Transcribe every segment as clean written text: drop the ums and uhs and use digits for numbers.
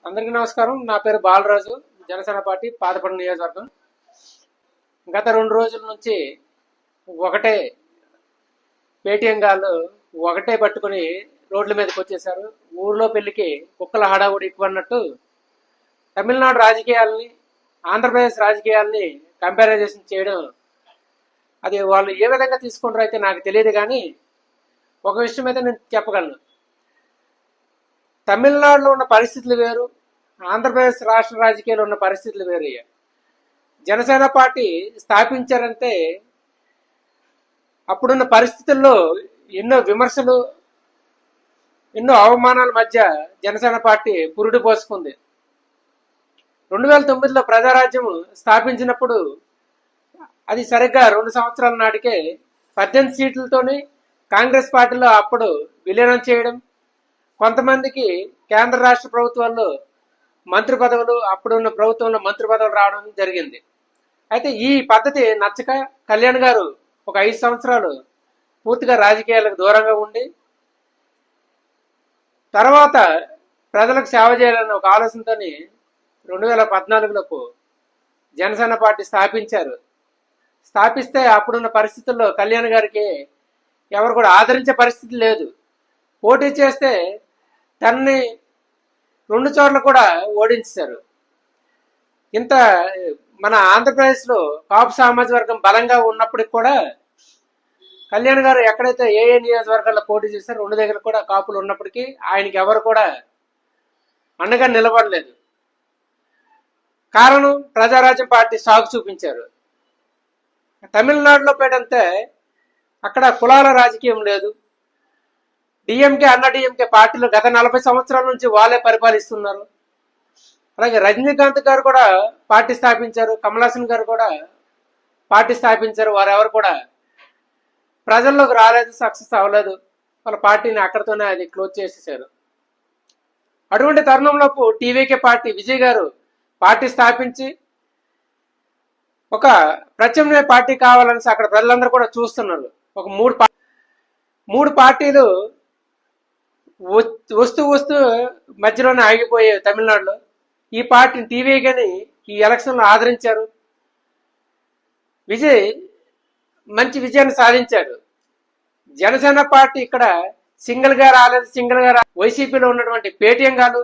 అందరికీ నమస్కారం. నా పేరు బాలరాజు, జనసేన పార్టీ పాతపట్నం నియోజకవర్గం. గత 2 రోజుల నుంచి ఒకటే పేటీఎం గాళ్ళు ఒకటే పట్టుకుని రోడ్ల మీదకి వచ్చేసారు. ఊర్లో పెళ్లికి కుక్కల హడావుడి ఎక్కువ అన్నట్టు తమిళనాడు రాజకీయాలని ఆంధ్రప్రదేశ్ రాజకీయాలని కంపారిజన్ చేయడం, అది వాళ్ళు ఏ విధంగా తీసుకుంటారో అయితే నాకు తెలియదు. కానీ ఒక విషయం అయితే నేను చెప్పగలను, తమిళనాడులో ఉన్న పరిస్థితులు వేరు, ఆంధ్రప్రదేశ్ రాష్ట్ర రాజకీయాలు ఉన్న పరిస్థితులు వేరు. జనసేన పార్టీ స్థాపించారంటే అప్పుడున్న పరిస్థితుల్లో ఎన్నో విమర్శలు, ఎన్నో అవమానాల మధ్య జనసేన పార్టీ పురుడు పోసుకుంది. 2009లో ప్రజారాజ్యం స్థాపించినప్పుడు అది సరిగ్గా 2 సంవత్సరాల నాటికే 18 సీట్లతోని కాంగ్రెస్ పార్టీలో అప్పుడు విలీనం చేయడం, కొంతమందికి కేంద్ర రాష్ట్ర ప్రభుత్వాల్లో మంత్రి పదవులు, అప్పుడున్న ప్రభుత్వంలో మంత్రి పదవులు రావడం జరిగింది. అయితే ఈ పద్ధతి నచ్చక కళ్యాణ్ గారు ఒక 5 సంవత్సరాలు పూర్తిగా రాజకీయాలకు దూరంగా ఉండి తర్వాత ప్రజలకు సేవ చేయాలన్న ఒక ఆలోచనతో 2014లోపు జనసేన పార్టీ స్థాపించారు. స్థాపిస్తే అప్పుడున్న పరిస్థితుల్లో కళ్యాణ్ గారికి ఎవరు కూడా ఆదరించే పరిస్థితి లేదు. పోటీ చేస్తే తనని 2 చోట్ల కూడా ఓడించారు. ఇంత మన ఆంధ్రప్రదేశ్లో కాపు సామాజిక వర్గం బలంగా ఉన్నప్పటికి కూడా కళ్యాణ్ గారు ఎక్కడైతే ఏ నియోజకవర్గాల్లో పోటీ చేశారో 2 దగ్గర కూడా కాపులు ఉన్నప్పటికీ ఆయనకి ఎవరు కూడా అండగా నిలబడలేదు. కారణం, ప్రజారాజ్యం పార్టీ సాగు చూపించారు. తమిళనాడులో పేటంతే అక్కడ కులాల రాజకీయం లేదు. డిఎంకే, అన్న డిఎంకే పార్టీలు గత 40 సంవత్సరాల నుంచి వాళ్ళే పరిపాలిస్తున్నారు. అలాగే రజనీకాంత్ గారు కూడా పార్టీ స్థాపించారు, కమలాసన్ గారు కూడా పార్టీ స్థాపించారు. వారెవరు కూడా ప్రజల్లోకి రాలేదు, సక్సెస్ అవ్వలేదు. వాళ్ళ పార్టీని అక్కడితోనే అది క్లోజ్ చేసేసారు. అటువంటి తరుణంలోపు టీవీకే పార్టీ విజయ్ గారు పార్టీ స్థాపించి ఒక ప్రత్యామ్నాయ పార్టీ కావాలని అక్కడ ప్రజలందరూ కూడా చూస్తున్నారు. ఒక మూడు పార్టీలు వస్తూ మధ్యలోనే ఆగిపోయాయి తమిళనాడులో. ఈ పార్టీని టీవీగాని ఈ ఎలక్షన్లో ఆదరించారు. విజయ్ మంచి విజయాన్ని సాధించాడు. జనసేన పార్టీ ఇక్కడ సింగిల్గా రాలేదు. వైసీపీలో ఉన్నటువంటి పేటీఎం గాలు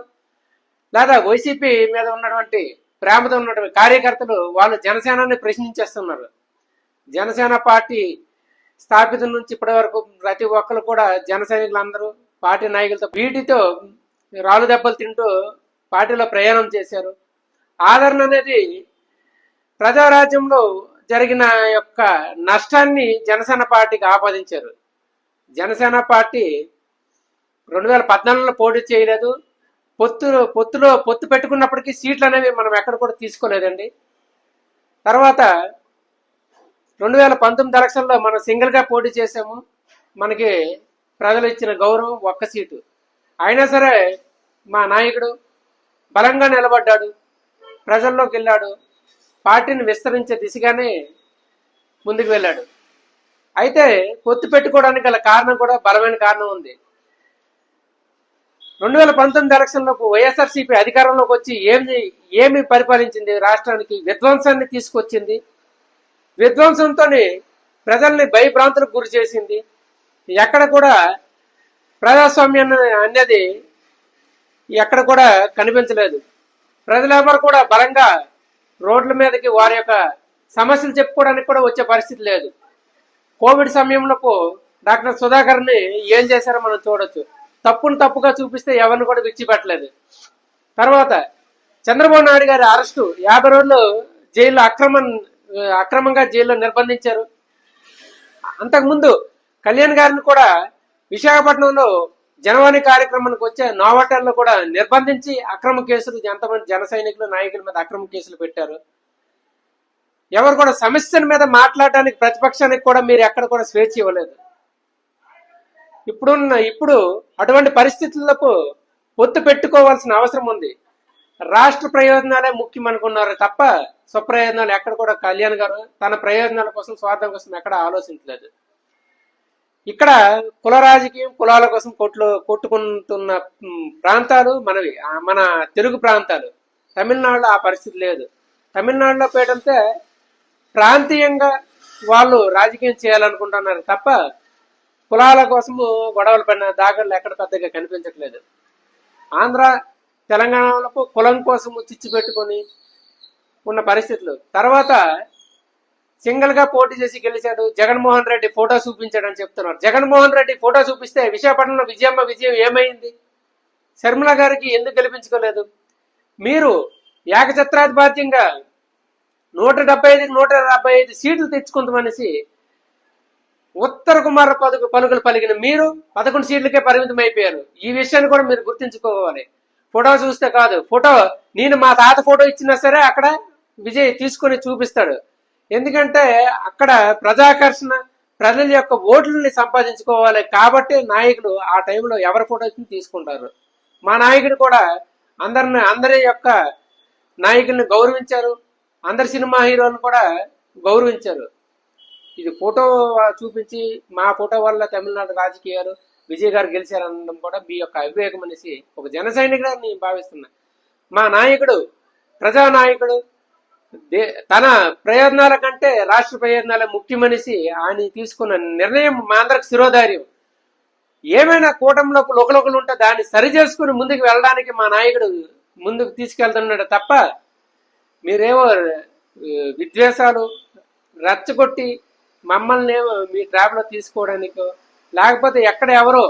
లేదా వైసీపీ మీద ఉన్నటువంటి ప్రేమతో ఉన్నటువంటి కార్యకర్తలు వాళ్ళు జనసేనాన్ని ప్రశ్నించేస్తున్నారు. జనసేన పార్టీ స్థాపితం నుంచి ఇప్పటి వరకు ప్రతి ఒక్కరు కూడా జన సైనికులందరూ పార్టీ నాయకులతో వీటితో రాళ్ళు దెబ్బలు తింటూ పార్టీలో ప్రయాణం చేశారు. ఆదరణ అనేది ప్రజారాజ్యంలో జరిగిన యొక్క నష్టాన్ని జనసేన పార్టీకి ఆపాదించారు. జనసేన పార్టీ 2014లో పోటీ చేయలేదు. పొత్తు పెట్టుకున్నప్పటికీ సీట్లు అనేవి మనం ఎక్కడ కూడా తీసుకోలేదండి. తర్వాత 2019 ఎలక్షన్లో మనం సింగిల్గా పోటీ చేసాము. మనకి ప్రజలు ఇచ్చిన గౌరవం 1 సీటు. అయినా సరే మా నాయకుడు బలంగా నిలబడ్డాడు, ప్రజల్లోకి వెళ్ళాడు, పార్టీని విస్తరించే దిశగానే ముందుకు వెళ్ళాడు. అయితే పొత్తు పెట్టుకోవడానికి గల కారణం కూడా బలమైన కారణం ఉంది. 2019 ఎలక్షన్లకు వైఎస్ఆర్సీపీ అధికారంలోకి వచ్చి ఏమి పరిపాలించింది? రాష్ట్రానికి విధ్వంసాన్ని తీసుకొచ్చింది. విధ్వంసంతో ప్రజల్ని భయభ్రాంతులకు గురి చేసింది. ఎక్కడ కూడా ప్రజాస్వామ్యం అనేది ఎక్కడ కూడా కనిపించలేదు. ప్రజలెవరు కూడా బలంగా రోడ్ల మీదకి వారి యొక్క సమస్యలు చెప్పుకోవడానికి కూడా వచ్చే పరిస్థితి లేదు. కోవిడ్ సమయంలో డాక్టర్ సుధాకర్ని ఏం చేశారో మనం చూడొచ్చు. తప్పును తప్పుగా చూపిస్తే ఎవరిని కూడా విడిచిపెట్టలేదు. తర్వాత చంద్రబాబు నాయుడు గారి అరెస్టు, 50 రోజులు జైల్లో అక్రమంగా జైల్లో నిర్బంధించారు. అంతకుముందు కళ్యాణ్ గారిని కూడా విశాఖపట్నంలో జనవాణి కార్యక్రమానికి వచ్చే నోవాటల్లో కూడా నిర్బంధించి అక్రమ కేసులు, ఎంతమంది జన సైనికులు నాయకుల మీద అక్రమ కేసులు పెట్టారు. ఎవరు కూడా సమస్యల మీద మాట్లాడడానికి ప్రతిపక్షానికి కూడా మీరు ఎక్కడ కూడా స్వేచ్ఛ ఇవ్వలేదు. ఇప్పుడు అటువంటి పరిస్థితులకు పొత్తు పెట్టుకోవాల్సిన అవసరం ఉంది. రాష్ట్ర ప్రయోజనాలే ముఖ్యం అనుకున్నారు తప్ప స్వప్రయోజనాలు ఎక్కడ కూడా కళ్యాణ్ గారు తన ప్రయోజనాల కోసం, స్వార్థం కోసం ఎక్కడ ఆలోచించలేదు. ఇక్కడ కుల రాజకీయం, కులాల కోసం కొట్టుకుంటున్న ప్రాంతాలు మనవి, మన తెలుగు ప్రాంతాలు. తమిళనాడులో ఆ పరిస్థితి లేదు. తమిళనాడులో పేటంటే ప్రాంతీయంగా వాళ్ళు రాజకీయం చేయాలనుకుంటున్నారు తప్ప కులాల కోసము గొడవలు పడిన దాఖలు ఎక్కడ పెద్దగా కనిపించట్లేదు. ఆంధ్ర తెలంగాణలో కులం కోసం చిచ్చు పెట్టుకొని ఉన్న పరిస్థితులు. తర్వాత సింగిల్ గా పోటీ చేసి గెలిచాడు, జగన్మోహన్ రెడ్డి ఫోటో చూపించాడని చెప్తున్నారు. జగన్మోహన్ రెడ్డి ఫోటో చూపిస్తే విశాఖపట్నంలో విజయం ఏమైంది? శర్మిల గారికి ఎందుకు గెలిపించుకోలేదు? మీరు ఏకఛత్రాధిపత్యంగా 175కి 175 సీట్లు తెచ్చుకుందామనేసి ఉత్తర కుమార పలుకులు పలికిన మీరు 11 సీట్లకే పరిమితం అయిపోయారు. ఈ విషయాన్ని కూడా మీరు గుర్తించుకోవాలి. ఫోటో చూస్తే కాదు, నేను మా తాత ఫోటో ఇచ్చినా సరే అక్కడ విజయ్ తీసుకొని చూపిస్తాడు. ఎందుకంటే అక్కడ ప్రజాకర్షణ, ప్రజల యొక్క ఓట్లని సంపాదించుకోవాలి కాబట్టి నాయకులు ఆ టైంలో ఎవరి ఫోటో తీసుకుంటారు. మా నాయకుడు కూడా అందరి యొక్క నాయకుల్ని గౌరవించారు, అందరి సినిమా హీరోలను కూడా గౌరవించారు. ఇది ఫోటో చూపించి మా ఫోటో వల్ల తమిళనాడు రాజకీయాలు విజయ్ గారు గెలిచారనడం కూడా మీ యొక్క అవివేకం అనేసి ఒక జన సైనికుడిగా నేను భావిస్తున్నా. మా నాయకుడు ప్రజానాయకుడు, తన ప్రయోజనాల కంటే రాష్ట్ర ప్రయోజనాలే ముఖ్యమనేసి ఆయన తీసుకున్న నిర్ణయం మా అందరికి శిరోధార్యం. ఏమైనా కూటమిలోకి లోకలోకలు ఉంటే దాన్ని సరి చేసుకుని ముందుకు వెళ్ళడానికి మా నాయకుడు ముందుకు తీసుకెళ్తున్నాడు తప్ప మీరేమో విద్వేషాలు రెచ్చగొట్టి మమ్మల్ని మీ ట్రాప్లో తీసుకోవడానికో, లేకపోతే ఎక్కడ ఎవరో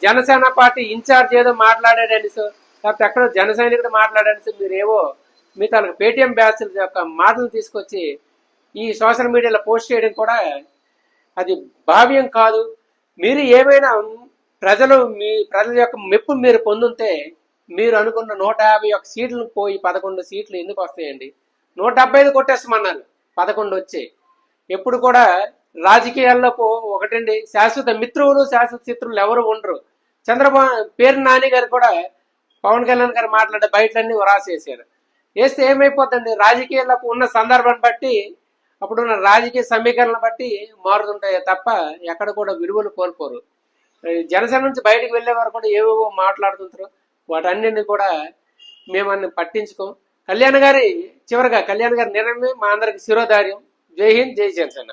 జనసేన పార్టీ ఇన్ఛార్జ్ ఏదో మాట్లాడాడనిసో, లేకపోతే ఎక్కడో జన సైనికుడు మాట్లాడానిసో మీరేవో మీ తనకు పేటీఎం బ్యాచ్ల యొక్క మాటలు తీసుకొచ్చి ఈ సోషల్ మీడియాలో పోస్ట్ చేయడం కూడా అది భావ్యం కాదు. మీరు ఏమైనా మీ ప్రజల యొక్క మెప్పు మీరు పొందుంటే మీరు అనుకున్న 151 సీట్లను పోయి 11 సీట్లు ఎందుకు వస్తాయండి? 175 కొట్టేస్తామన్నారు, 11 వచ్చాయి. ఎప్పుడు కూడా రాజకీయాల్లో ఒకటండి, శాశ్వత మిత్రులు శాశ్వత శత్రువులు ఎవరు ఉండరు. చంద్రబాబు పేరు నాని గారు కూడా పవన్ కళ్యాణ్ గారు మాట్లాడే బయటలన్నీ రాసేసారు. వేస్తే ఏమైపోతుంది? రాజకీయాల్లో ఉన్న సందర్భాన్ని బట్టి, అప్పుడున్న రాజకీయ సమీకరణను బట్టి మారుతుంటాయి తప్ప ఎక్కడ కూడా విలువలు కోల్పోరు. జనసేన నుంచి బయటకు వెళ్లే వారు కూడా ఏవేవో మాట్లాడుతుంటారు. వాటన్నిటిని కూడా మేమన్ని పట్టించుకోం. చివరిగా కళ్యాణ్ గారి నిర్ణయమే మా అందరికి శిరోధార్యం. జై హింద్, జై జనసేన.